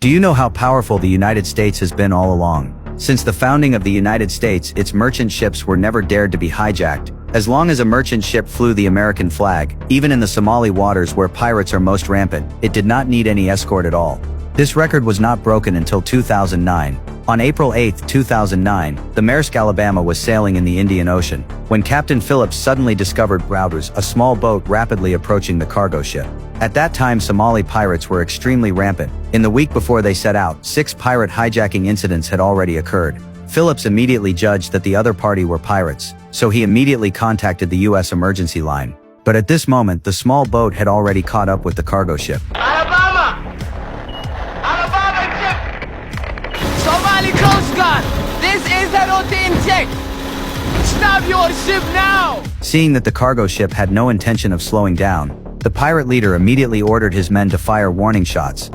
Do you know how powerful the United States has been all along? Since the founding of the United States, its merchant ships were never dared to be hijacked. As long as a merchant ship flew the American flag, even in the Somali waters where pirates are most rampant, it did not need any escort at all. This record was not broken until 2009. On April 8, 2009, the Maersk Alabama was sailing in the Indian Ocean, when Captain Phillips suddenly discovered Routers, a small boat rapidly approaching the cargo ship. At that time, Somali pirates were extremely rampant. In the week before they set out, 6 pirate hijacking incidents had already occurred. Phillips immediately judged that the other party were pirates, so he immediately contacted the U.S. emergency line. But at this moment, the small boat had already caught up with the cargo ship. Alabama! Alabama ship! Somali Coast Guard! This is a routine check! Stop your ship now! Seeing that the cargo ship had no intention of slowing down, the pirate leader immediately ordered his men to fire warning shots.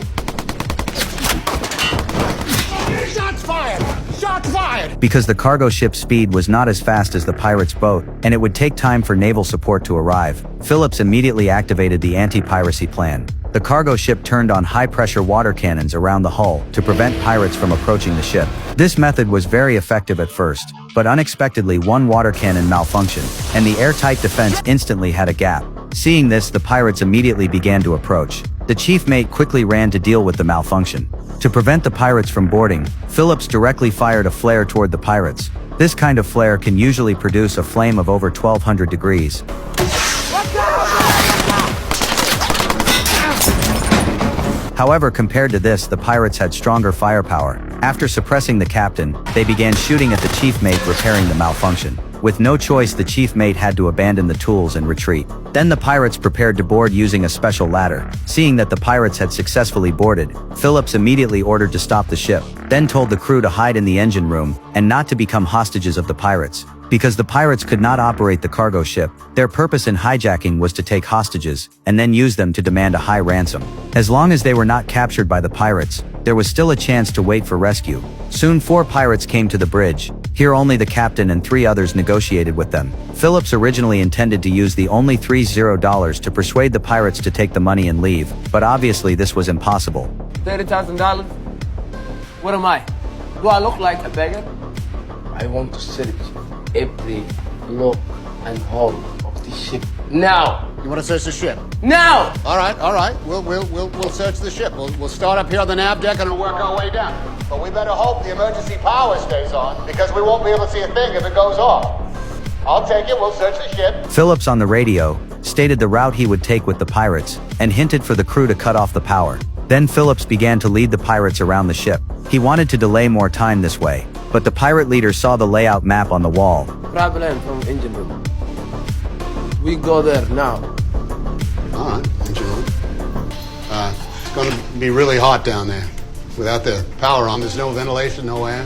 Shots fired! Shots fired! Because the cargo ship's speed was not as fast as the pirate's boat, and it would take time for naval support to arrive, Phillips immediately activated the anti-piracy plan. The cargo ship turned on high-pressure water cannons around the hull to prevent pirates from approaching the ship. This method was very effective at first, but unexpectedly one water cannon malfunctioned, and the airtight defense instantly had a gap. Seeing this, the pirates immediately began to approach. The chief mate quickly ran to deal with the malfunction. To prevent the pirates from boarding, Phillips directly fired a flare toward the pirates. This kind of flare can usually produce a flame of over 1200 degrees. However, compared to this, the pirates had stronger firepower. After suppressing the captain, they began shooting at the chief mate, repairing the malfunction. With no choice, the chief mate had to abandon the tools and retreat. Then the pirates prepared to board using a special ladder. Seeing that the pirates had successfully boarded, Phillips immediately ordered to stop the ship, then told the crew to hide in the engine room and not to become hostages of the pirates. Because the pirates could not operate the cargo ship, their purpose in hijacking was to take hostages and then use them to demand a high ransom. As long as they were not captured by the pirates, there was still a chance to wait for rescue. Soon 4 pirates came to the bridge. Here only the captain and 3 others negotiated with them. Phillips originally intended to use the only $30 to persuade the pirates to take the money and leave, but obviously this was impossible. $30,000? What am I? Do I look like a beggar? I want to search every lock and hole of the ship. Now! You want to search the ship? Now! All right. We'll search the ship. We'll start up here on the nav deck and we'll work our way down. But we better hope the emergency power stays on, because we won't be able to see a thing if it goes off. I'll take it. We'll search the ship. Phillips on the radio stated the route he would take with the pirates and hinted for the crew to cut off the power. Then Phillips began to lead the pirates around the ship. He wanted to delay more time this way, but the pirate leader saw the layout map on the wall. Problem from engine room. We go there now. All right, engine room. It's going to be really hot down there. Without the power on, there's no ventilation, no air.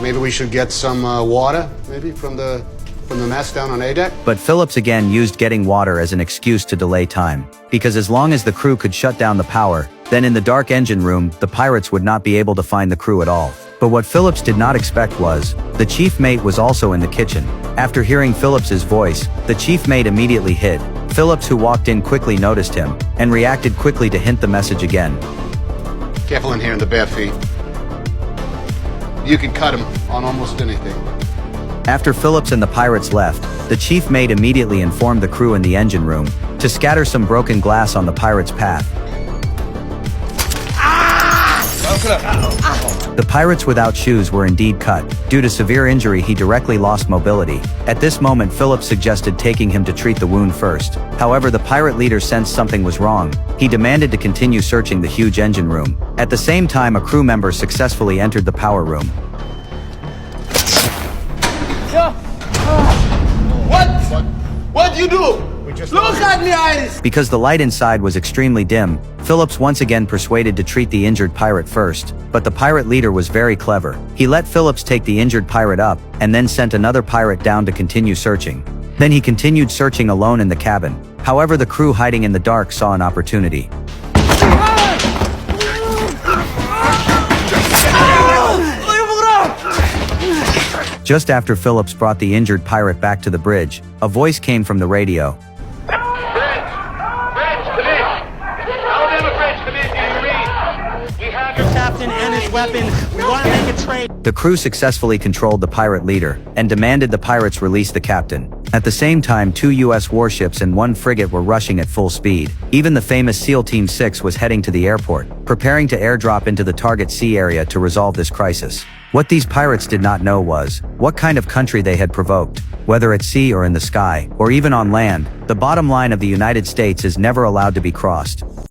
Maybe we should get some water, maybe from the mess down on A deck. But Phillips again used getting water as an excuse to delay time, because as long as the crew could shut down the power, then in the dark engine room, the pirates would not be able to find the crew at all. But what Phillips did not expect was, the chief mate was also in the kitchen. After hearing Phillips's voice, the chief mate immediately hid. Phillips, who walked in, quickly noticed him, and reacted quickly to hint the message again. Careful in here in the bare feet. You can cut him on almost anything. After Phillips and the pirates left, the chief mate immediately informed the crew in the engine room to scatter some broken glass on the pirates' path. The pirates without shoes were indeed cut. Due to severe injury, he directly lost mobility. At this moment, Phillips suggested taking him to treat the wound first. However, the pirate leader sensed something was wrong. He demanded to continue searching the huge engine room. At the same time, a crew member successfully entered the power room. What'd you do? Look at me, Iris! Because the light inside was extremely dim, Phillips once again persuaded to treat the injured pirate first, but the pirate leader was very clever. He let Phillips take the injured pirate up, and then sent another pirate down to continue searching. Then he continued searching alone in the cabin. However, the crew hiding in the dark saw an opportunity. Just after Phillips brought the injured pirate back to the bridge, a voice came from the radio. French, come in. Alabama French, come in. Do you read? We have your captain and his weapons. We want to make a trade. The crew successfully controlled the pirate leader and demanded the pirates release the captain. At the same time, 2 U.S. warships and 1 frigate were rushing at full speed. Even the famous SEAL Team 6 was heading to the airport, preparing to airdrop into the target sea area to resolve this crisis. What these pirates did not know was what kind of country they had provoked. Whether at sea or in the sky, or even on land, the bottom line of the United States is never allowed to be crossed.